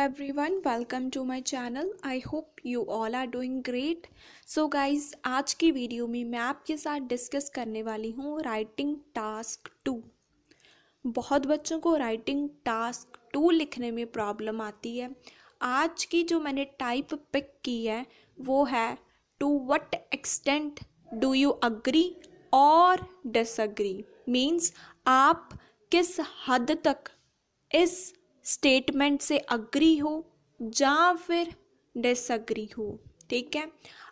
everyone, welcome to my channel. I hope you all are doing great. So guys, आज की video में मैं आपके साथ डिस्कस करने वाली हूँ राइटिंग टास्क 2। बहुत बच्चों को राइटिंग टास्क 2 लिखने में प्रॉब्लम आती है। आज की जो मैंने टाइप पिक की है वो है to what extent do you agree और डिसअग्री। मीन्स आप किस हद तक इस स्टेटमेंट से अग्री हो या फिर डिसअग्री हो। ठीक है,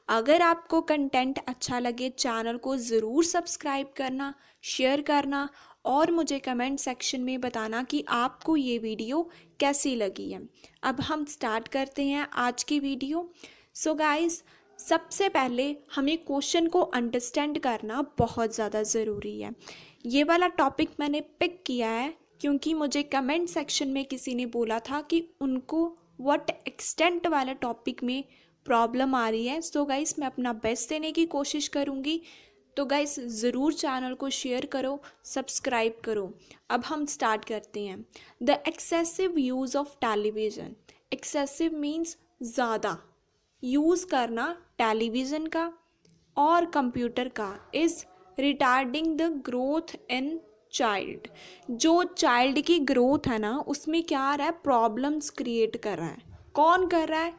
अगर आपको कंटेंट अच्छा लगे चैनल को ज़रूर सब्सक्राइब करना, शेयर करना और मुझे कमेंट सेक्शन में बताना कि आपको ये वीडियो कैसी लगी है। अब हम स्टार्ट करते हैं आज की वीडियो। सो गाइस, सबसे पहले हमें क्वेश्चन को अंडरस्टैंड करना बहुत ज़्यादा ज़रूरी है। ये वाला टॉपिक मैंने पिक किया है क्योंकि मुझे कमेंट सेक्शन में किसी ने बोला था कि उनको व्हाट एक्सटेंट वाले टॉपिक में प्रॉब्लम आ रही है। सो गाइस, मैं अपना बेस्ट देने की कोशिश करूँगी। तो गाइस, ज़रूर चैनल को शेयर करो, सब्सक्राइब करो। अब हम स्टार्ट करते हैं। The excessive use of television. Excessive means ज़्यादा यूज़ करना टेलीविज़न का और कंप्यूटर का is retarding the growth in child. जो चाइल्ड की ग्रोथ है ना, उसमें क्या आ रहा है, प्रॉब्लम्स क्रिएट कर रहा है। कौन कर रहा है?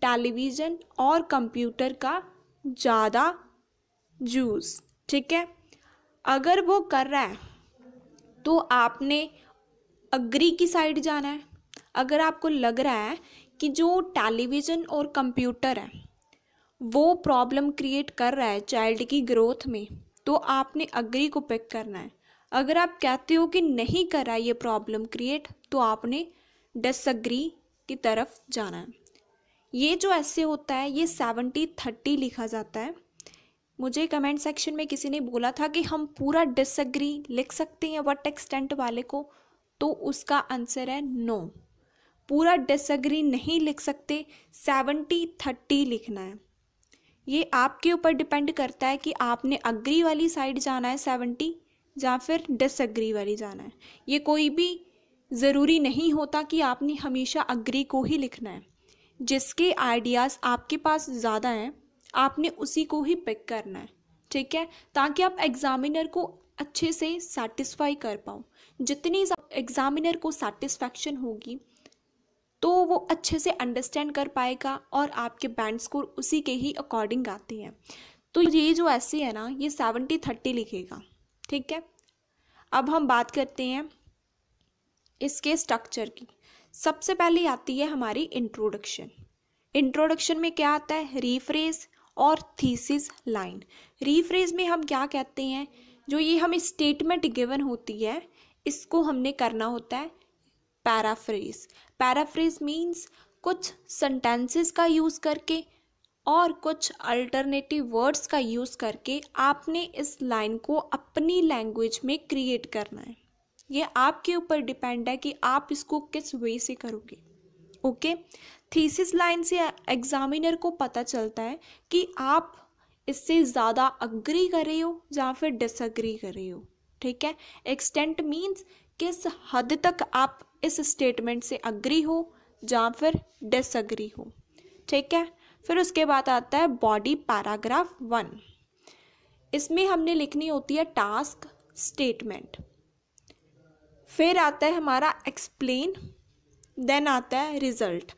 टेलीविज़न और कंप्यूटर का ज़्यादा यूज़। ठीक है, अगर वो कर रहा है तो आपने अग्री की साइड जाना है। अगर आपको लग रहा है कि जो टेलीविज़न और कंप्यूटर है वो प्रॉब्लम क्रिएट कर रहा है चाइल्ड की ग्रोथ में, तो आपने अग्री को पिक करना है। अगर आप कहते हो कि नहीं कर रहा है ये प्रॉब्लम क्रिएट, तो आपने डिसअग्री की तरफ जाना है। ये जो ऐसे होता है ये 70-30 लिखा जाता है। मुझे कमेंट सेक्शन में किसी ने बोला था कि हम पूरा डिसअग्री लिख सकते हैं व्हाट एक्सटेंट वाले को, तो उसका आंसर है नो। पूरा डिसअग्री नहीं लिख सकते, 70-30 लिखना है। ये आपके ऊपर डिपेंड करता है कि आपने अग्री वाली साइड जाना है 70 या फिर डिसअग्री वाली जाना है। ये कोई भी ज़रूरी नहीं होता कि आपने हमेशा अग्री को ही लिखना है। जिसके आइडियाज़ आपके पास ज़्यादा हैं आपने उसी को ही पिक करना है। ठीक है, ताकि आप एग्ज़ामिनर को अच्छे से सेटिस्फाई कर पाओ। जितनी एग्ज़ामिनर को सेटिस्फैक्शन होगी तो वो अच्छे से अंडरस्टैंड कर पाएगा और आपके बैंड स्कोर उसी के ही अकॉर्डिंग आते हैं। तो ये जो ऐसे है ना, ये 70-30 लिखेगा। ठीक है, अब हम बात करते हैं इसके स्ट्रक्चर की। सबसे पहले आती है हमारी इंट्रोडक्शन। इंट्रोडक्शन में क्या आता है? रीफ्रेज और थीसिस लाइन। रीफ्रेज में हम क्या कहते हैं, जो ये हमें स्टेटमेंट गिवन होती है इसको हमने करना होता है पैराफ्रेज। पैराफ्रेज मीन्स कुछ सेंटेंसेस का यूज़ करके और कुछ अल्टरनेटिव वर्ड्स का यूज़ करके आपने इस लाइन को अपनी लैंग्वेज में क्रिएट करना है। ये आपके ऊपर डिपेंड है कि आप इसको किस वे से करोगे। ओके, थीसिस लाइन से एग्जामिनर को पता चलता है कि आप इससे ज़्यादा अग्री कर रहे हो या फिर डिसअग्री कर रहे हो। ठीक है, एक्सटेंट मीन्स किस हद तक आप इस स्टेटमेंट से अग्री हो या फिर डिसअग्री हो। ठीक है, फिर उसके बाद आता है बॉडी पैराग्राफ 1। इसमें हमने लिखनी होती है टास्क स्टेटमेंट। फिर आता है हमारा एक्सप्लेन, देन आता है रिजल्ट।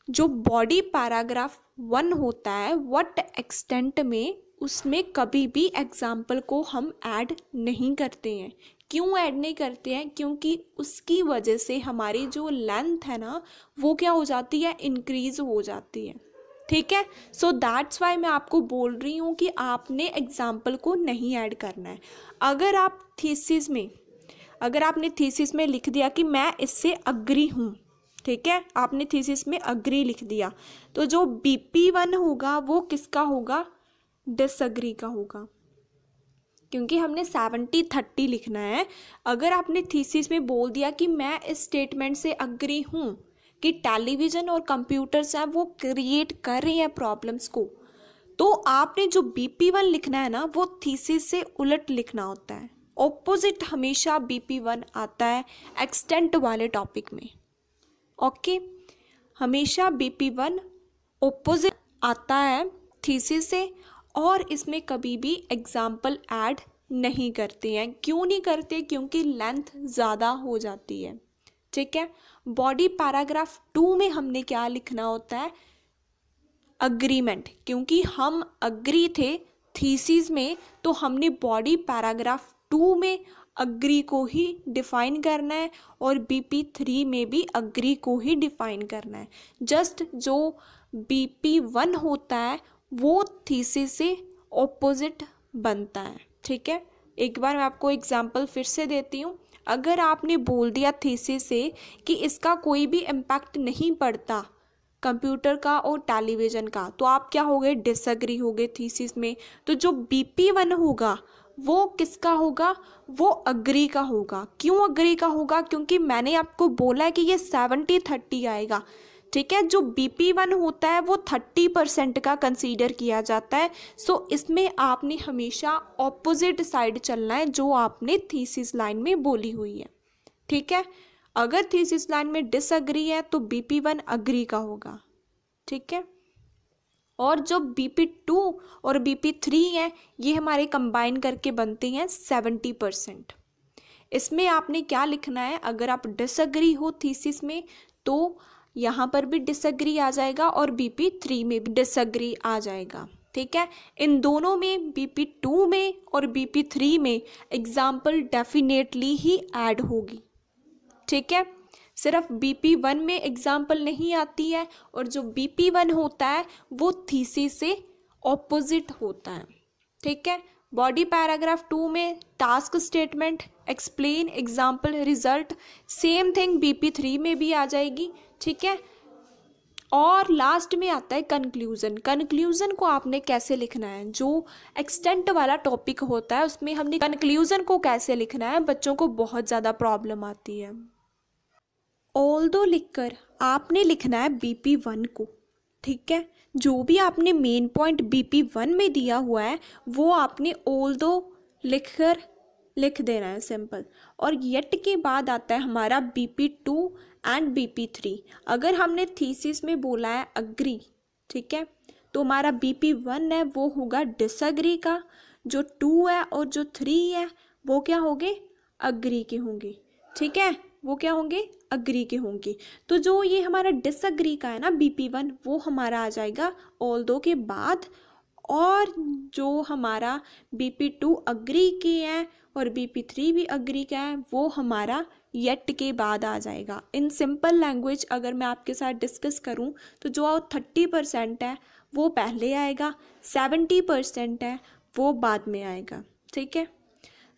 जो बॉडी पैराग्राफ 1 होता है व्हाट एक्सटेंट में, उसमें कभी भी एग्जाम्पल को हम ऐड नहीं करते हैं। क्यों ऐड नहीं करते हैं? क्योंकि उसकी वजह से हमारी जो लेंथ है ना वो क्या हो जाती है, इंक्रीज हो जाती है। ठीक है, सो दैट्स वाई मैं आपको बोल रही हूँ कि आपने एग्जाम्पल को नहीं ऐड करना है। अगर आपने थीसिस में लिख दिया कि मैं इससे अग्री हूँ, ठीक है, आपने थीसिस में अग्री लिख दिया, तो जो BP1 होगा वो किसका होगा? डिसअग्री का होगा, क्योंकि हमने 70-30 लिखना है। अगर आपने थीसिस में बोल दिया कि मैं इस स्टेटमेंट से अग्री हूँ कि टेलीविज़न और कंप्यूटर्स हैं वो क्रिएट कर रही हैं प्रॉब्लम्स को, तो आपने जो BP1 लिखना है ना वो थीसिस से उलट लिखना होता है। ऑपोजिट हमेशा BP1 आता है एक्सटेंट वाले टॉपिक में। ओके, हमेशा BP1 ऑपोजिट आता है थीसिस से, और इसमें कभी भी एग्जाम्पल ऐड नहीं करते हैं। क्यों नहीं करते? क्योंकि लेंथ ज़्यादा हो जाती है। ठीक है, बॉडी पैराग्राफ 2 में हमने क्या लिखना होता है? अग्रीमेंट। क्योंकि हम अग्री थे थीसिस में, तो हमने बॉडी पैराग्राफ 2 में अग्री को ही डिफाइन करना है और BP3 में भी अग्री को ही डिफाइन करना है। जस्ट जो BP1 होता है वो थीसिस से ऑपोजिट बनता है। ठीक है, एक बार मैं आपको एग्जांपल फिर से देती हूँ। अगर आपने बोल दिया थीसिस से कि इसका कोई भी इम्पैक्ट नहीं पड़ता कंप्यूटर का और टेलीविज़न का, तो आप क्या हो गए? डिसएग्री हो गए थीसिस में। तो जो BP1 होगा वो किसका होगा? वो अग्री का होगा। क्यों अग्री का होगा? क्योंकि मैंने आपको बोला है कि ये 70-30 आएगा। ठीक है, जो BP1 होता है वो 30% का कंसीडर किया जाता है। सो इसमें आपने हमेशा ऑपोजिट साइड चलना है जो आपने थीसिस लाइन में बोली हुई है। ठीक है, अगर थीसिस लाइन में डिसएग्री है तो BP1 अग्री का होगा। ठीक है, और जो BP2 और BP3 है ये हमारे कंबाइन करके बनते हैं 70%। इसमें आपने क्या लिखना है? अगर आप डिसएग्री हो थीसिस में तो यहाँ पर भी डिसएग्री आ जाएगा और BP3 में भी डिसएग्री आ जाएगा। ठीक है, इन दोनों में BP2 में और BP3 में एग्जाम्पल डेफिनेटली ही ऐड होगी। ठीक है, सिर्फ BP1 में एग्जाम्पल नहीं आती है, और जो BP1 होता है वो थीसिस से ऑपोजिट होता है। ठीक है, बॉडी पैराग्राफ 2 में task statement, explain, example, result, same thing BP3 में भी आ जाएगी। ठीक है, और लास्ट में आता है कंक्लूजन। कंक्लूजन को आपने कैसे लिखना है? जो एक्सटेंट वाला टॉपिक होता है उसमें हमने कंक्लूजन को कैसे लिखना है, बच्चों को बहुत ज़्यादा प्रॉब्लम आती है। ऑल्दो लिखकर आपने लिखना है BP1 को। ठीक है, जो भी आपने मेन पॉइंट BP1 में दिया हुआ है वो आपने ऑल्दो लिखकर लिख देना है, सिंपल। और येट के बाद आता है हमारा BP2 एंड BP3। अगर हमने थीसिस में बोला है अग्री, ठीक है, तो हमारा BP1 है वो होगा डिसएग्री का, जो 2 है और जो 3 है वो क्या होंगे? अग्री के होंगे। ठीक है, वो क्या होंगे? अग्री के होंगे। तो जो ये हमारा डिसएग्री का है ना BP1, वो हमारा आ जाएगा ऑल्दो के बाद, और जो हमारा BP2 अग्री के है और BP3 भी अग्री का है वो हमारा येट के बाद आ जाएगा। इन सिंपल लैंग्वेज अगर मैं आपके साथ डिस्कस करूं तो जो 30% है वो पहले आएगा, 70% है वो बाद में आएगा। ठीक है,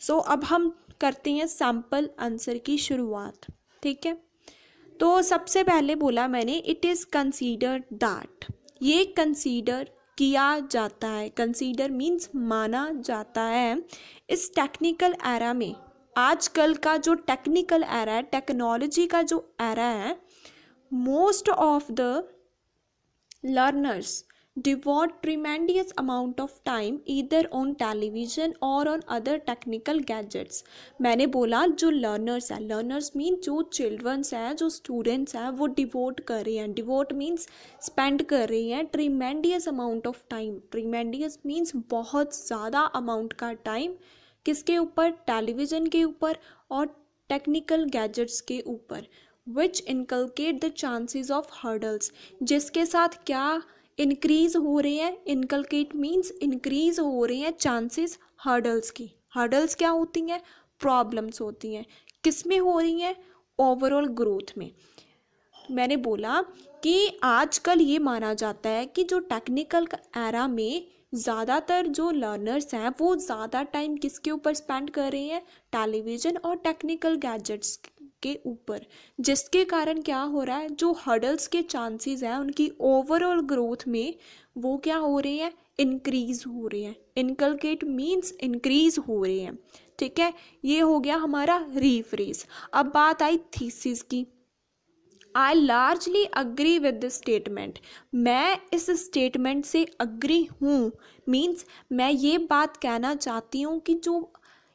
सो अब हम करते हैं सैम्पल आंसर की शुरुआत। ठीक है, तो सबसे पहले बोला मैंने इट इज़ कंसीडर्ड दैट, ये कंसीडर किया जाता है। कंसीडर मीन्स माना जाता है। इस टेक्निकल एरा में, आजकल का जो टेक्निकल एरा है, टेक्नोलॉजी का जो एरा है, most of the learners devote tremendous amount of time either on television or on other technical gadgets। मैंने बोला जो लर्नर्स है, लर्नर्स मीन जो चिल्ड्रंस हैं, जो स्टूडेंट्स हैं, वो डिवोट कर रहे हैं। डिवोट मीन्स स्पेंड कर रहे हैं ट्रीमेंडियस अमाउंट ऑफ टाइम। ट्रीमेंडियस मीन्स बहुत ज़्यादा अमाउंट का टाइम किसके ऊपर? टेलीविज़न के ऊपर और टेक्निकल गैजेट्स के ऊपर। Which inculcate the chances of hurdles, जिसके साथ क्या इंक्रीज हो रहे हैं? इनकलकेट मीन्स इंक्रीज हो रहे हैं चांसेस हर्डल्स की। हर्डल्स क्या होती हैं? प्रॉब्लम्स होती हैं। किस में हो रही हैं? ओवरऑल ग्रोथ में। मैंने बोला कि आजकल ये माना जाता है कि जो टेक्निकल एरा में ज़्यादातर जो लर्नर्स हैं वो ज़्यादा टाइम किसके ऊपर स्पेंड कर रहे हैं? टेलीविज़न और टेक्निकल गैजेट्स के ऊपर, जिसके कारण क्या हो रहा है? जो हर्डल्स के चांसेस हैं उनकी ओवरऑल ग्रोथ में वो क्या हो रहे हैं? इंक्रीज हो रहे हैं। इनकलकेट मीन्स इंक्रीज हो रहे हैं। ठीक है, ये हो गया हमारा रीफ्रेज। अब बात आई थीसिस की। I largely agree with this statement, मैं इस स्टेटमेंट से अग्री हूँ। मीन्स मैं ये बात कहना चाहती हूँ कि जो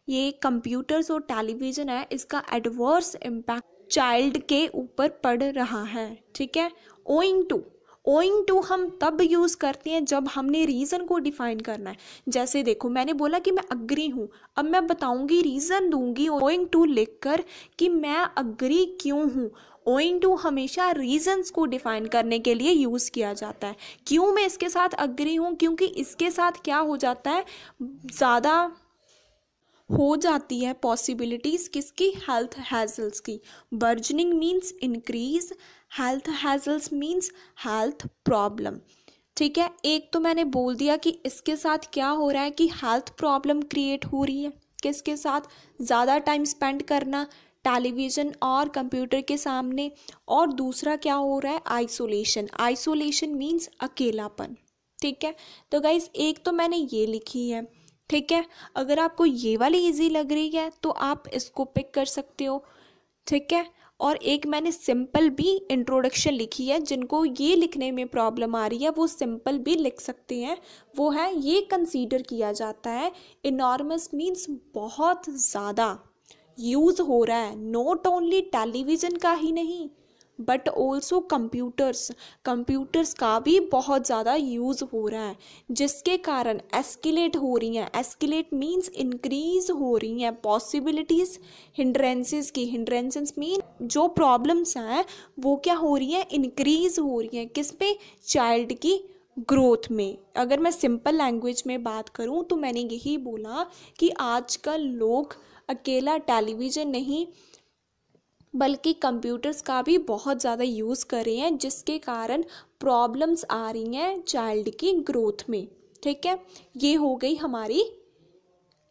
ये कंप्यूटर्स और टेलीविज़न है इसका एडवर्स इम्पैक्ट चाइल्ड के ऊपर पड़ रहा है। ठीक है, ओइंग टू हम तब यूज़ करते हैं जब हमने रीज़न को डिफाइन करना है। जैसे देखो, मैंने बोला कि मैं अग्री हूँ, अब मैं बताऊंगी, रीज़न दूंगी ओइंग टू लिखकर कि मैं अग्री क्यों हूँ। ओइंग टू हमेशा रीजंस को डिफाइन करने के लिए यूज़ किया जाता है। क्यों मैं इसके साथ अग्री हूँ? क्योंकि इसके साथ क्या हो जाता है, ज़्यादा हो जाती है पॉसिबिलिटीज़ किसकी, हेल्थ हैजल्स की। Burgeoning means increase, health hassles means health problem. ठीक है, एक तो मैंने बोल दिया कि इसके साथ क्या हो रहा है कि हेल्थ प्रॉब्लम क्रिएट हो रही है। किसके साथ? ज़्यादा टाइम स्पेंड करना टेलीविज़न और कंप्यूटर के सामने। और दूसरा क्या हो रहा है, आइसोलेशन। आइसोलेशन मीन्स अकेलापन। ठीक है, तो गाइज एक तो मैंने ये लिखी है। ठीक है, अगर आपको ये वाली इजी लग रही है तो आप इसको पिक कर सकते हो। ठीक है, और एक मैंने सिंपल भी इंट्रोडक्शन लिखी है, जिनको ये लिखने में प्रॉब्लम आ रही है वो सिंपल भी लिख सकते हैं। वो है, ये कंसीडर किया जाता है, इनॉर्मस मीन्स बहुत ज़्यादा यूज़ हो रहा है, नॉट ओनली टेलीविज़न का ही नहीं बट ऑल्सो कंप्यूटर्स का भी बहुत ज़्यादा यूज़ हो रहा है, जिसके कारण एस्केलेट हो रही हैं। एस्केलेट मीन्स इंक्रीज हो रही हैं पॉसिबिलिटीज़ हिंड्रेंसेस की। हिंड्रेंसेस मीन जो प्रॉब्लम्स हैं वो क्या हो रही हैं, इंक्रीज हो रही हैं। किस पे? चाइल्ड की ग्रोथ में। अगर मैं सिंपल लैंग्वेज में बात करूं तो मैंने यही बोला कि आजकल लोग अकेला टेलीविज़न नहीं बल्कि कंप्यूटर्स का भी बहुत ज़्यादा यूज़ कर रहे हैं, जिसके कारण प्रॉब्लम्स आ रही हैं चाइल्ड की ग्रोथ में। ठीक है, ये हो गई हमारी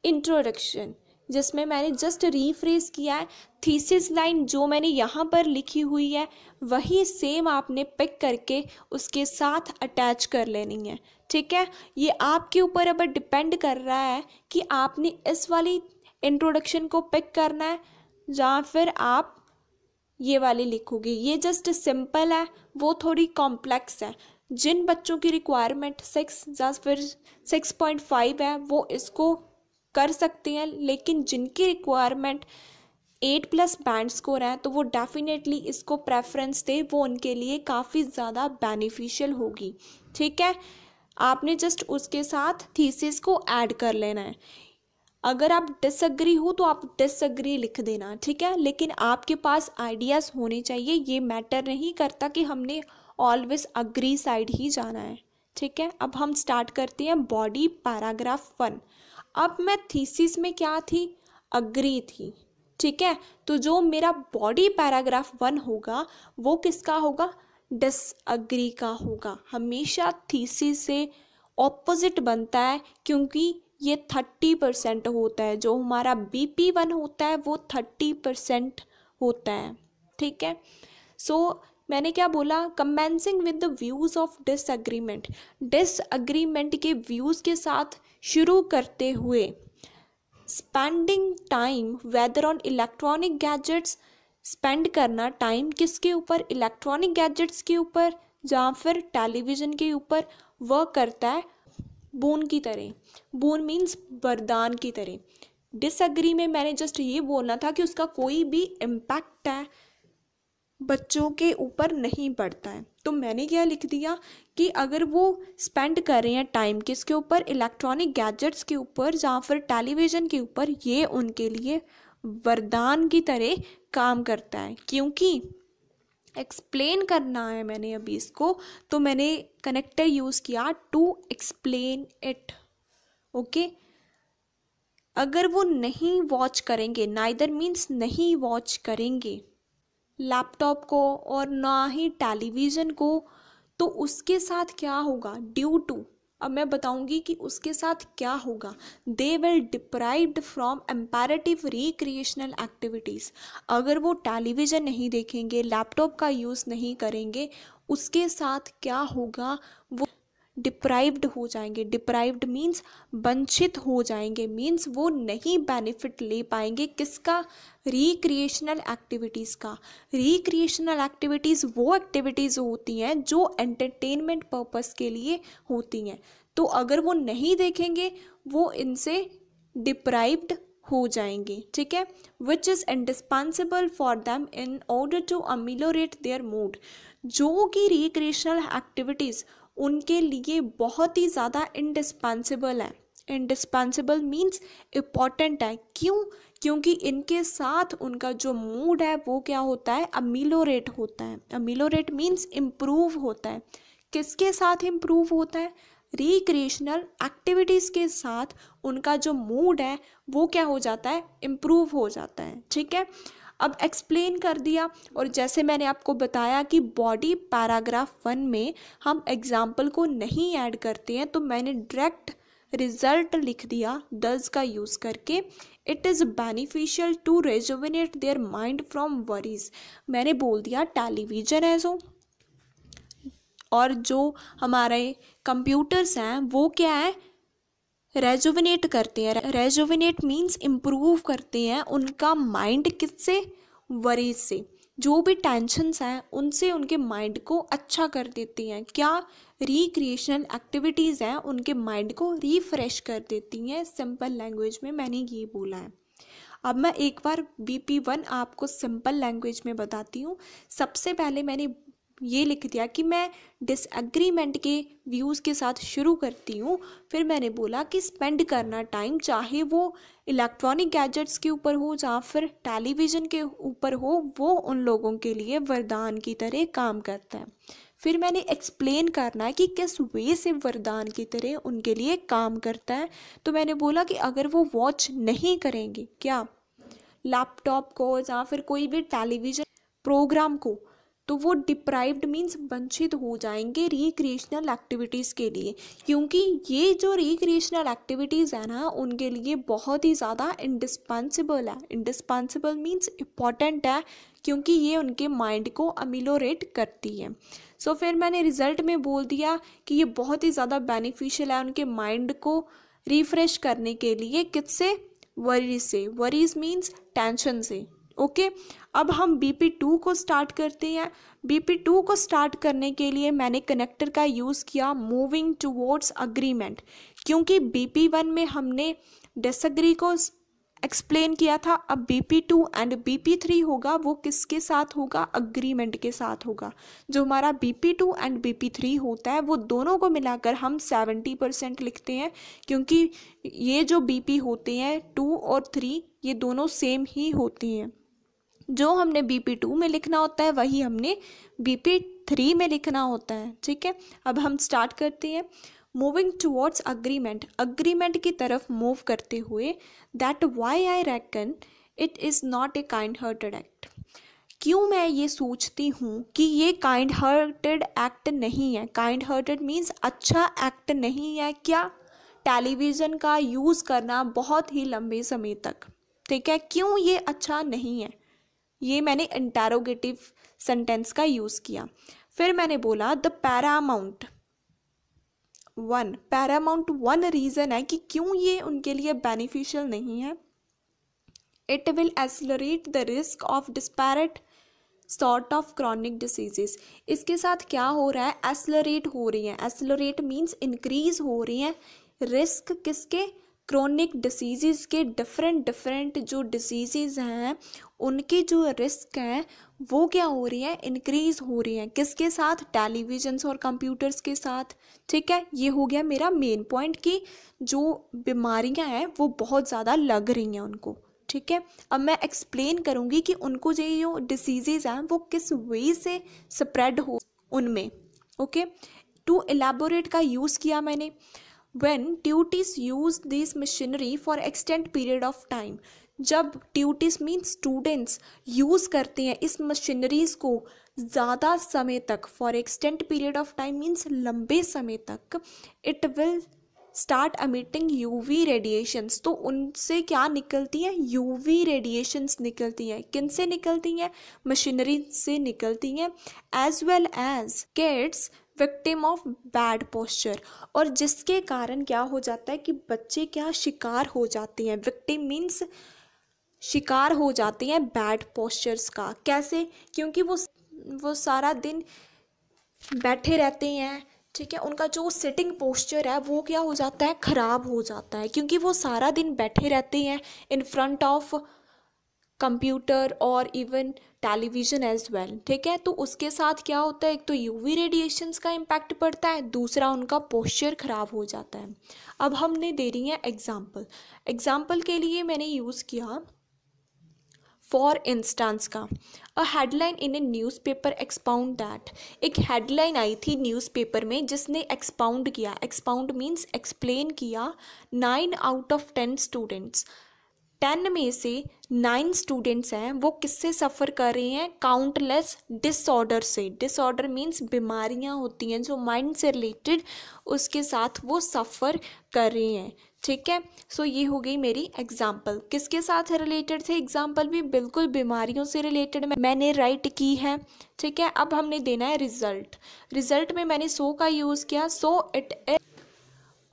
इंट्रोडक्शन, जिसमें मैंने जस्ट रीफ्रेज किया है। थीसिस लाइन जो मैंने यहाँ पर लिखी हुई है वही सेम आपने पिक करके उसके साथ अटैच कर लेनी है। ठीक है, ये आपके ऊपर अब डिपेंड कर रहा है कि आपने इस वाली इंट्रोडक्शन को पिक करना है या फिर आप ये वाली लिखोगे। ये जस्ट सिंपल है, वो थोड़ी कॉम्प्लेक्स है। जिन बच्चों की रिक्वायरमेंट 6 या फिर 6.5 है वो इसको कर सकते हैं, लेकिन जिनकी रिक्वायरमेंट 8+ बैंड स्कोर है तो वो डेफिनेटली इसको प्रेफरेंस दे, वो उनके लिए काफ़ी ज़्यादा बेनिफिशियल होगी। ठीक है, आपने जस्ट उसके साथ थीसिस को ऐड कर लेना है। अगर आप डिसएग्री हो तो आप डिसएग्री लिख देना। ठीक है, लेकिन आपके पास आइडियाज़ होने चाहिए। ये मैटर नहीं करता कि हमने ऑलवेज अग्री साइड ही जाना है। ठीक है, अब हम स्टार्ट करते हैं बॉडी पैराग्राफ 1। अब मैं थीसिस में क्या थी, अग्री थी। ठीक है, तो जो मेरा बॉडी पैराग्राफ 1 होगा वो किसका होगा, डिसएग्री का होगा। हमेशा थीसिस से ऑपोजिट बनता है, क्योंकि ये 30% होता है। जो हमारा BP1 होता है वो 30% होता है। ठीक है, सो मैंने क्या बोला, commencing with the views of disagreement. Disagreement के व्यूज़ के साथ शुरू करते हुए, spending time whether on electronic gadgets. Spend करना टाइम किसके ऊपर, इलेक्ट्रॉनिक गैजेट्स के ऊपर या फिर टेलीविज़न के ऊपर। वह करता है बून की तरह। बून मीन्स वरदान की तरह। डिसएग्री में मैंने जस्ट ये बोलना था कि उसका कोई भी इम्पैक्ट है बच्चों के ऊपर नहीं पड़ता है। तो मैंने क्या लिख दिया कि अगर वो स्पेंड कर रहे हैं टाइम किसके ऊपर, इलेक्ट्रॉनिक गैजेट्स के ऊपर या फिर टेलीविज़न के ऊपर, ये उनके लिए वरदान की तरह काम करता है। क्योंकि एक्सप्लेन करना है मैंने अभी इसको, तो मैंने कनेक्टर यूज़ किया टू एक्सप्लेन इट। ओके, अगर वो नहीं वॉच करेंगे, नाइदर मीन्स नहीं वॉच करेंगे लैपटॉप को और ना ही टेलीविज़न को, तो उसके साथ क्या होगा, ड्यू टू, अब मैं बताऊंगी कि उसके साथ क्या होगा। They will deprived from imperative recreational activities. अगर वो टेलीविज़न नहीं देखेंगे, लैपटॉप का यूज़ नहीं करेंगे, उसके साथ क्या होगा, वो डिप्राइव्ड हो जाएंगे। डिप्राइव्ड मीन्स वंचित हो जाएंगे, मीन्स वो नहीं बेनिफिट ले पाएंगे किसका, रिक्रिएशनल एक्टिविटीज़ का। रिक्रिएशनल एक्टिविटीज़ वो एक्टिविटीज़ होती हैं जो एंटरटेनमेंट पर्पस के लिए होती हैं। तो अगर वो नहीं देखेंगे वो इनसे डिप्राइव्ड हो जाएंगे। ठीक है, which is indispensable for them in order to ameliorate their mood. जो कि रिक्रिएशनल एक्टिविटीज़ उनके लिए बहुत ही ज़्यादा इंडिस्पेंसिबल है। इंडिस्पेंसिबल मीन्स इम्पॉर्टेंट है। क्यों? क्योंकि इनके साथ उनका जो मूड है वो क्या होता है, अमीलोरेट होता है। अमीलोरेट मीन्स इम्प्रूव होता है। किसके साथ इम्प्रूव होता है? रिक्रिएशनल एक्टिविटीज़ के साथ उनका जो मूड है वो क्या हो जाता है, इम्प्रूव हो जाता है। ठीक है, अब एक्सप्लेन कर दिया। और जैसे मैंने आपको बताया कि बॉडी पैराग्राफ 1 में हम एग्जाम्पल को नहीं ऐड करते हैं, तो मैंने डायरेक्ट रिजल्ट लिख दिया डज का यूज़ करके। It is beneficial to rejuvenate their mind from worries. मैंने बोल दिया टेलीविज़न है जो, और जो हमारे कंप्यूटर्स हैं वो क्या है, रेजुविनेट करते हैं। रेजुविनेट मीन्स इम्प्रूव करते हैं उनका माइंड, किससे, वरीज से। जो भी टेंशन्स हैं उनसे उनके माइंड को अच्छा कर देती हैं। क्या? रिक्रिएशनल एक्टिविटीज़ हैं उनके माइंड को रिफ्रेश कर देती हैं। सिंपल लैंग्वेज में मैंने ये बोला है। अब मैं एक बार BP1 आपको सिंपल लैंग्वेज में बताती हूँ। सबसे पहले मैंने ये लिख दिया कि मैं डिसएग्रीमेंट के व्यूज़ के साथ शुरू करती हूँ। फिर मैंने बोला कि स्पेंड करना टाइम, चाहे वो इलेक्ट्रॉनिक गैजेट्स के ऊपर हो या फिर टेलीविज़न के ऊपर हो, वो उन लोगों के लिए वरदान की तरह काम करता है। फिर मैंने एक्सप्लेन करना है कि किस वे से वरदान की तरह उनके लिए काम करता है। तो मैंने बोला कि अगर वो वॉच नहीं करेंगे क्या, लैपटॉप को या फिर कोई भी टेलीविज़न प्रोग्राम को, तो वो डिप्राइव्ड मीन्स वंचित हो जाएंगे रिक्रिएशनल एक्टिविटीज़ के लिए। क्योंकि ये जो रिक्रिएशनल एक्टिविटीज़ है ना, उनके लिए बहुत ही ज़्यादा इंडिस्पेंसिबल है। इंडिस्पेंसिबल मीन्स इम्पॉर्टेंट है, क्योंकि ये उनके माइंड को अमीलोरेट करती है। सो फिर मैंने रिजल्ट में बोल दिया कि ये बहुत ही ज़्यादा बेनिफिशियल है उनके माइंड को रिफ्रेश करने के लिए। किससे? वरीज से। वरीज मीन्स टेंशन से। ओके, अब हम BP2 को स्टार्ट करते हैं। BP2 को स्टार्ट करने के लिए मैंने कनेक्टर का यूज़ किया मूविंग टूवर्ड्स अग्रीमेंट, क्योंकि BP1 में हमने डिसएग्री को एक्सप्लेन किया था। अब BP2 एंड BP3 होगा, वो किसके साथ होगा, अग्रीमेंट के साथ होगा। जो हमारा BP2 एंड BP3 होता है वो दोनों को मिलाकर हम 70% लिखते हैं, क्योंकि ये जो BP होते हैं 2 और 3 ये दोनों सेम ही होती हैं। जो हमने BP2 में लिखना होता है वही हमने BP3 में लिखना होता है। ठीक है, अब हम स्टार्ट करते हैं। मूविंग टूवर्ड्स अग्रीमेंट, अग्रीमेंट की तरफ मूव करते हुए। That why I reckon it is not a kind hearted act. क्यों मैं ये सोचती हूँ कि ये काइंड हार्टेड एक्ट नहीं है। काइंड हार्टेड मीन्स अच्छा एक्ट नहीं है। क्या? टेलीविज़न का यूज़ करना बहुत ही लंबे समय तक। ठीक है, क्यों ये अच्छा नहीं है, ये मैंने इंटरोगेटिव सेंटेंस का यूज़ किया। फिर मैंने बोला द पैरामाउंट वन रीज़न है कि क्यों ये उनके लिए बेनिफिशियल नहीं है। It will accelerate the risk of disparate sort of chronic diseases. इसके साथ क्या हो रहा है, एक्सेलरेट हो रही है। एक्सेलरेट मीन्स इंक्रीज हो रही है रिस्क, किसके, क्रोनिक डिसीज़ के। डिफरेंट जो डिसीज़ हैं उनकी जो रिस्क हैं वो क्या हो रही है, इंक्रीज़ हो रही हैं। किसके साथ? टेलीविजन्स और कंप्यूटर्स के साथ। ठीक है, ये हो गया मेरा मेन पॉइंट कि जो बीमारियां हैं वो बहुत ज़्यादा लग रही हैं उनको। ठीक है, अब मैं एक्सप्लेन करूँगी कि उनको जो डिसीज़ हैं वो किस वे से स्प्रेड हो उनमें। ओके, टू एलैबोरेट का यूज़ किया मैंने। When duties use this machinery for extended period of time, जब duties means students यूज़ करते हैं इस मशीनरीज को ज़्यादा समय तक, for extended period of time means लंबे समय तक, it will start emitting UV radiations। तो उनसे क्या निकलती है, UV radiations निकलती हैं। किन से निकलती हैं? मशीनरी से निकलती हैं। as well as kids victim of bad posture, और जिसके कारण क्या हो जाता है कि बच्चे क्या शिकार हो जाते हैं। विक्टिम मीन्स शिकार हो जाते हैं बैड पोस्चर्स का। कैसे? क्योंकि वो सारा दिन बैठे रहते हैं। ठीक है, उनका जो सिटिंग पोस्चर है वो क्या हो जाता है, ख़राब हो जाता है, क्योंकि वो सारा दिन बैठे रहते हैं इन फ्रंट ऑफ कंप्यूटर और इवन टेलीविज़न एज वेल, ठीक है। तो उसके साथ क्या होता है, एक तो यूवी रेडिएशंस का इम्पैक्ट पड़ता है, दूसरा उनका पोस्चर ख़राब हो जाता है। अब हमने दे रही हैं एग्जाम्पल के लिए मैंने यूज़ किया फॉर इंस्टेंस का अ headline in A newspaper expound that. एक हेडलाइन आई थी न्यूज़पेपर में जिसने एक्सपाउंड मीन्स एक्सप्लेन किया 9 आउट ऑफ 10 स्टूडेंट्स, 10 में से 9 स्टूडेंट्स हैं वो किससे सफ़र कर रहे हैं, काउंटलेस डिसऑर्डर से। डिसऑर्डर मीन्स बीमारियां होती हैं जो माइंड से रिलेटेड, उसके साथ वो सफ़र कर रहे हैं, ठीक है। सो ये हो गई मेरी एग्जाम्पल। किसके साथ रिलेटेड थे एग्जाम्पल भी, बिल्कुल बीमारियों से रिलेटेड मैंने राइट की है, ठीक है। अब हमने देना है रिजल्ट में मैंने सो का यूज़ किया। So it is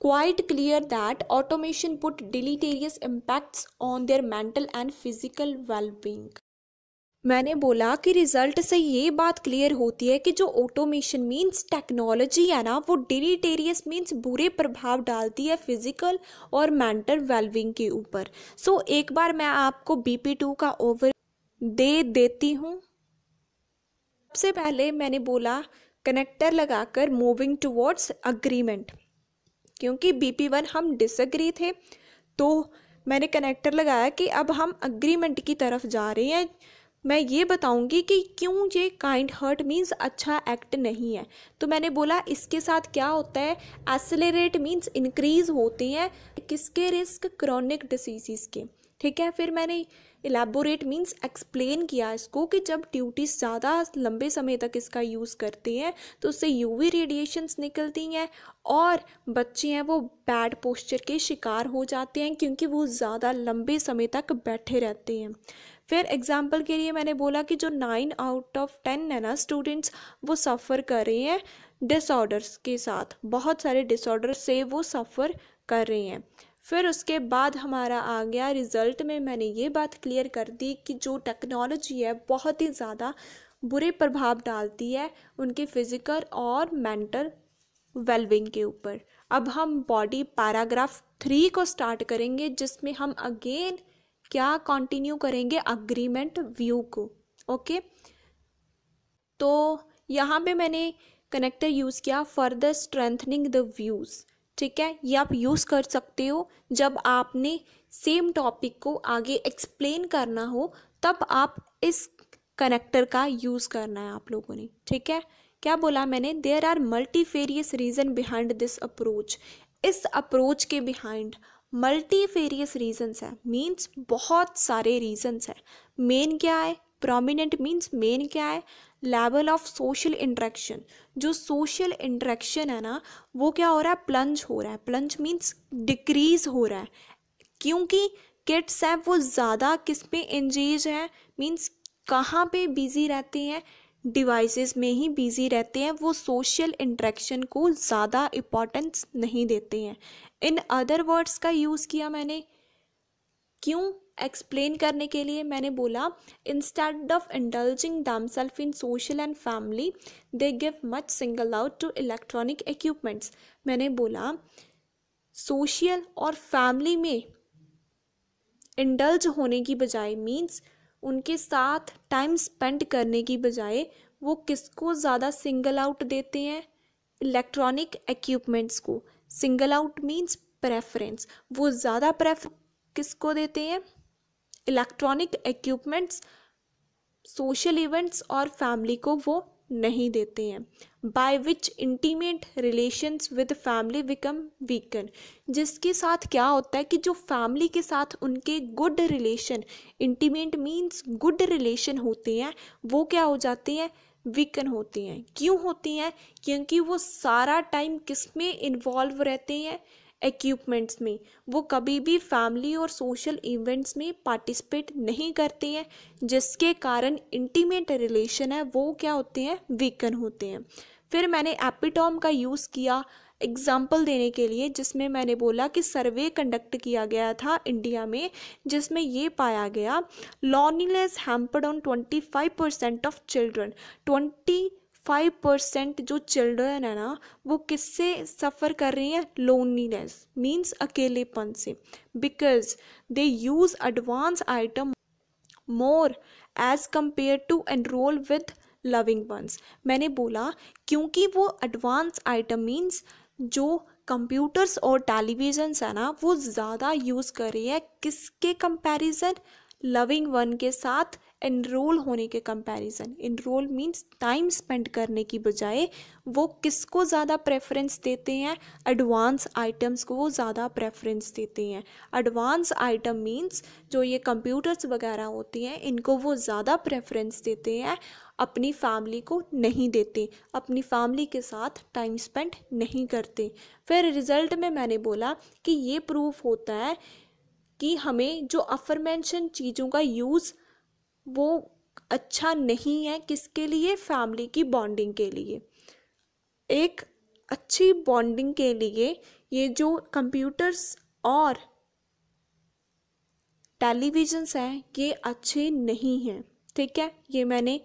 quite clear that automation put deleterious impacts on their mental and physical well-being। मैंने बोला कि रिजल्ट से ये बात क्लियर होती है कि जो ऑटोमेशन मीन्स टेक्नोलॉजी है ना, वो डिलीटेरियस मीन्स बुरे प्रभाव डालती है फिजिकल और मेंटल वेलबींग के ऊपर। सो एक बार मैं आपको BP2 का ओवर दे देती हूँ। सबसे पहले मैंने बोला कनेक्टर लगाकर मूविंग टुवर्ड्स अग्रीमेंट, क्योंकि BP1 हम डिसएग्री थे तो मैंने कनेक्टर लगाया कि अब हम अग्रीमेंट की तरफ जा रहे हैं। मैं ये बताऊंगी कि क्यों ये काइंड हर्ट मीन्स अच्छा एक्ट नहीं है। तो मैंने बोला इसके साथ क्या होता है, एसेलरेट मीन्स इंक्रीज होते हैं किसके रिस्क, क्रॉनिक डिसीज़ के, ठीक है। फिर मैंने इलेबोरेट मीन्स एक्सप्लेन किया इसको कि जब ड्यूटीज ज़्यादा लंबे समय तक इसका यूज़ करते हैं तो उससे यूवी रेडिएशंस निकलती हैं और बच्चे हैं वो बैड पोस्चर के शिकार हो जाते हैं क्योंकि वो ज़्यादा लंबे समय तक बैठे रहते हैं। फिर एग्जाम्पल के लिए मैंने बोला कि जो 9 आउट ऑफ 10 है ना स्टूडेंट्स, वो सफ़र कर रहे हैं डिसऑर्डर्स के साथ, बहुत सारे डिसऑर्डर से वो सफ़र कर रहे हैं। फिर उसके बाद हमारा आ गया रिज़ल्ट में मैंने ये बात क्लियर कर दी कि जो टेक्नोलॉजी है बहुत ही ज़्यादा बुरे प्रभाव डालती है उनके फिज़िकल और मेंटल वेलबींग के ऊपर। अब हम बॉडी पैराग्राफ 3 को स्टार्ट करेंगे जिसमें हम अगेन क्या कंटिन्यू करेंगे, अग्रीमेंट व्यू को, ओके। तो यहाँ पे मैंने कनेक्टर यूज़ किया फर्दर स्ट्रेंथनिंग द व्यूज़, ठीक है। ये आप यूज़ कर सकते हो जब आपने सेम टॉपिक को आगे एक्सप्लेन करना हो, तब आप इस कनेक्टर का यूज़ करना है आप लोगों ने, ठीक है। क्या बोला मैंने, there are multifarious reason behind this approach. इस अप्रोच के बिहाइंड मल्टीफेरियस रीजन्स है, मीन्स बहुत सारे रीजन्स है। मेन क्या है, प्रोमिनेंट मीन्स मेन क्या है, लेवल ऑफ सोशल इंटरेक्शन। जो सोशल इंटरेक्शन है ना वो क्या हो रहा है, प्लंज हो रहा है। प्लंज मीन्स डिक्रीज हो रहा है क्योंकि किड्स हैं वो ज़्यादा किस पे एंगेज है, मीन्स कहाँ पे बिजी रहते हैं, डिवाइसेस में ही बिजी रहते हैं, वो सोशल इंटरेक्शन को ज़्यादा इम्पोर्टेंस नहीं देते हैं। इन अदर वर्ड्स का यूज़ किया मैंने क्यों, एक्सप्लेन करने के लिए। मैंने बोला instead of indulging themself in social and family they give much single out to electronic equipments. मैंने बोला सोशल और फैमिली में इंडल्ज होने की बजाय, मीन्स उनके साथ टाइम स्पेंड करने की बजाय वो किसको ज़्यादा सिंगल आउट देते हैं, इलेक्ट्रॉनिक इक्विपमेंट्स को। सिंगल आउट मीन्स प्रेफरेंस, वो ज़्यादा प्रेफर किसको देते हैं, इलेक्ट्रॉनिक इक्विपमेंट्स। सोशल इवेंट्स और फैमिली को वो नहीं देते हैं। By which intimate relations with family become weaken, जिसके साथ क्या होता है कि जो फैमिली के साथ उनके good relation, intimate means good relation होते हैं, वो क्या हो जाते हैं, वीकन होती हैं। क्यों होती हैं, क्योंकि वो सारा टाइम किस में इन्वॉल्व रहते हैं, इक्विपमेंट्स में। वो कभी भी फैमिली और सोशल इवेंट्स में पार्टिसिपेट नहीं करते हैं, जिसके कारण इंटीमेट रिलेशन है वो क्या होते हैं, वीकन होते हैं। फिर मैंने एपिटॉम का यूज़ किया एग्जाम्पल देने के लिए, जिसमें मैंने बोला कि सर्वे कंडक्ट किया गया था इंडिया में, जिसमें ये पाया गया loneliness hampered on 25% of children. 25% जो चिल्ड्रन है ना वो किससे सफ़र कर रही हैं, लोनलीनेस मीन्स अकेलेपन से, because they use advance item more as compare to enrol with loving ones. मैंने बोला क्योंकि वो एडवांस आइटम मीन्स जो कंप्यूटर्स और टेलीविजन्स है ना वो ज़्यादा यूज़ कर रही है किसके कंपैरिजन, लविंग वन के साथ एनरोल होने के comparison. Enrol means time spend करने की बजाय वो किसको ज़्यादा प्रेफरेंस देते हैं, एडवांस आइटम्स को वो ज़्यादा प्रेफरेंस देते हैं। एडवांस आइटम मीन्स जो ये कंप्यूटर्स वगैरह होती हैं इनको वो ज़्यादा प्रेफरेंस देते हैं, अपनी फैमिली को नहीं देते, अपनी फैमिली के साथ टाइम स्पेंड नहीं करते। फिर रिजल्ट में मैंने बोला कि ये प्रूफ होता है कि हमें जो अफर्मेंशन चीज़ों का यूज़ वो अच्छा नहीं है, किसके लिए, फैमिली की बॉन्डिंग के लिए। एक अच्छी बॉन्डिंग के लिए ये जो कंप्यूटर्स और टेलीविजन्स हैं ये अच्छे नहीं हैं। ठीक है, ये मैंने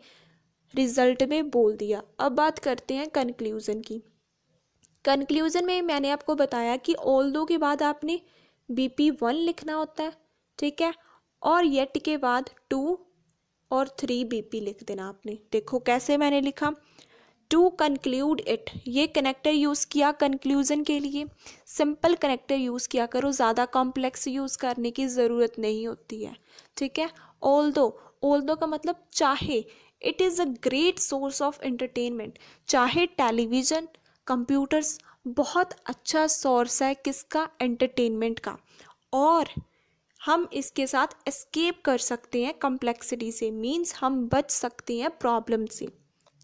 रिजल्ट में बोल दिया। अब बात करते हैं कंक्लूज़न की। कंक्लूज़न में मैंने आपको बताया कि ऑल्दो के बाद आपने BP1 लिखना होता है, ठीक है, और येट के बाद 2 और 3 BP लिख देना आपने। देखो कैसे मैंने लिखा, टू कंक्लूड इट, ये कनेक्टर यूज़ किया कंक्लूज़न के लिए। सिंपल कनेक्टर यूज़ किया करो, ज़्यादा कॉम्प्लेक्स यूज़ करने की ज़रूरत नहीं होती है। ठीक है, ऑल्दो का मतलब चाहे, it is a great source of entertainment. चाहे टेलीविज़न कंप्यूटर्स बहुत अच्छा सोर्स है किसका, एंटरटेनमेंट का, और हम इसके साथ एस्केप कर सकते हैं कॉम्प्लेक्सिटी से, मीन्स हम बच सकते हैं प्रॉब्लम से।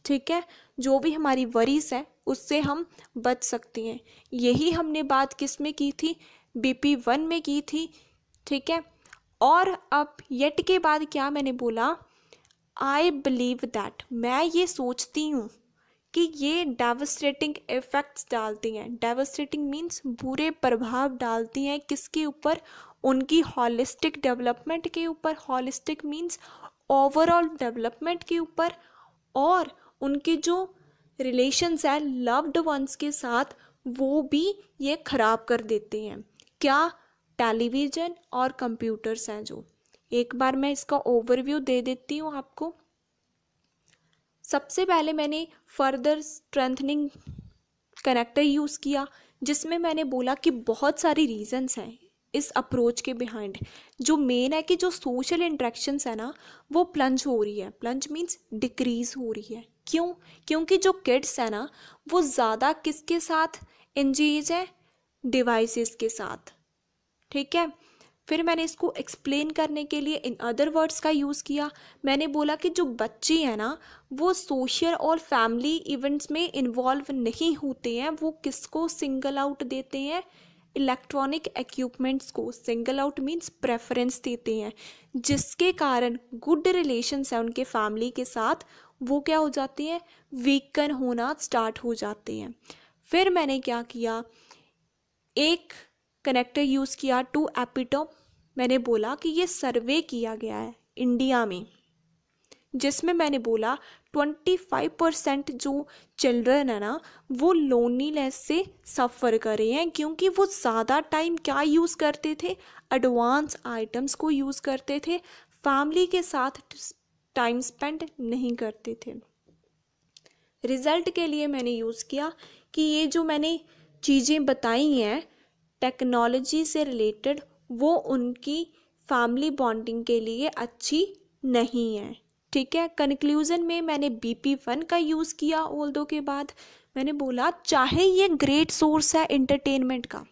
ठीक है, जो भी हमारी वरीज है उससे हम बच सकते हैं। यही हमने बात किस में की थी, BP1 में की थी। ठीक है, और अब येट के बाद क्या मैंने बोला, आई बिलीव दैट, मैं ये सोचती हूँ कि ये डेवस्टेटिंग इफ़ेक्ट्स डालती हैं। डेवस्टेटिंग मीन्स बुरे प्रभाव डालती हैं किसके ऊपर, उनकी हॉलिस्टिक डेवलपमेंट के ऊपर। हॉलिस्टिक मीन्स ओवरऑल डेवलपमेंट के ऊपर, और उनके जो रिलेशंस है लव्ड वंस के साथ वो भी ये ख़राब कर देते हैं। क्या, टेलीविज़न और कंप्यूटर्स हैं जो। एक बार मैं इसका ओवरव्यू दे देती हूँ आपको। सबसे पहले मैंने फर्दर स्ट्रेंथनिंग कनेक्टर यूज़ किया जिसमें मैंने बोला कि बहुत सारी रीजंस हैं इस अप्रोच के बिहाइंड। जो मेन है कि जो सोशल इंटरेक्शंस है ना वो प्लंज हो रही है। प्लंज मीन्स डिक्रीज हो रही है। क्यों? क्योंकि जो किड्स है ना वो ज़्यादा किसके साथ एंगेज है, डिवाइसेस के साथ। ठीक है, फिर मैंने इसको एक्सप्लेन करने के लिए इन अदर वर्ड्स का यूज़ किया। मैंने बोला कि जो बच्चे हैं ना वो सोशल और फैमिली इवेंट्स में इन्वॉल्व नहीं होते हैं, वो किसको सिंगल आउट देते हैं, इलेक्ट्रॉनिक इक्विपमेंट्स को। सिंगल आउट मीन्स प्रेफरेंस देते हैं, जिसके कारण गुड रिलेशंस हैं उनके फैमिली के साथ वो क्या हो जाते हैं, वीकन होना स्टार्ट हो जाते हैं। फिर मैंने क्या किया, एक कनेक्टर यूज़ किया टू एपिटोम। मैंने बोला कि ये सर्वे किया गया है इंडिया में जिसमें मैंने बोला 25% जो चिल्ड्रन है ना वो लोनलीनेस से सफ़र कर रहे हैं क्योंकि वो ज़्यादा टाइम क्या यूज़ करते थे, एडवांस आइटम्स को यूज़ करते थे, फैमिली के साथ टाइम स्पेंड नहीं करते थे। रिज़ल्ट के लिए मैंने यूज़ किया कि ये जो मैंने चीज़ें बताई हैं टेक्नोलॉजी से रिलेटेड वो उनकी फैमिली बॉन्डिंग के लिए अच्छी नहीं है। ठीक है, कंक्लूज़न में मैंने BP1 का यूज़ किया। ऑल्दो के बाद मैंने बोला चाहे ये ग्रेट सोर्स है एंटरटेनमेंट का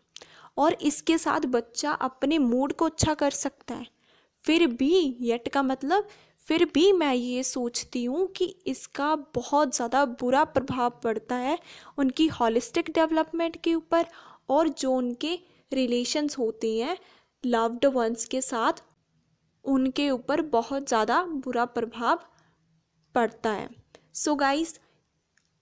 और इसके साथ बच्चा अपने मूड को अच्छा कर सकता है, फिर भी येट का मतलब फिर भी मैं ये सोचती हूँ कि इसका बहुत ज़्यादा बुरा प्रभाव पड़ता है उनकी हॉलिस्टिक डेवलपमेंट के ऊपर और जो उनके रिलेशंस होते हैं लव्ड वंस के साथ उनके ऊपर बहुत ज़्यादा बुरा प्रभाव पड़ता है। सो गाइस,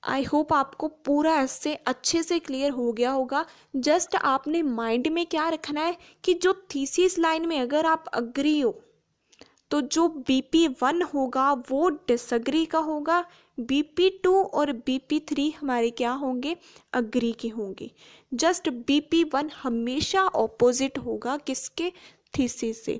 आई होप आपको पूरा ऐसे अच्छे से क्लियर हो गया होगा। जस्ट आपने माइंड में क्या रखना है कि जो थीसिस लाइन में अगर आप अग्री हो तो जो BP1 होगा वो डिसअग्री का होगा, BP2 और BP3 हमारे क्या होंगे, अग्री के होंगे। जस्ट BP1 हमेशा ऑपोजिट होगा किसके, थीसिस से।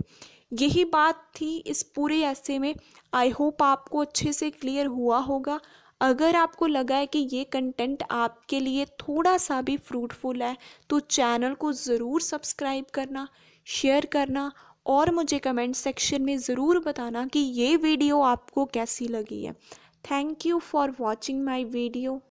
यही बात थी इस पूरे ऐसे में। आई होप आपको अच्छे से क्लियर हुआ होगा। अगर आपको लगा है कि ये कंटेंट आपके लिए थोड़ा सा भी फ्रूटफुल है तो चैनल को ज़रूर सब्सक्राइब करना, शेयर करना और मुझे कमेंट सेक्शन में ज़रूर बताना कि ये वीडियो आपको कैसी लगी है। Thank you for watching my video.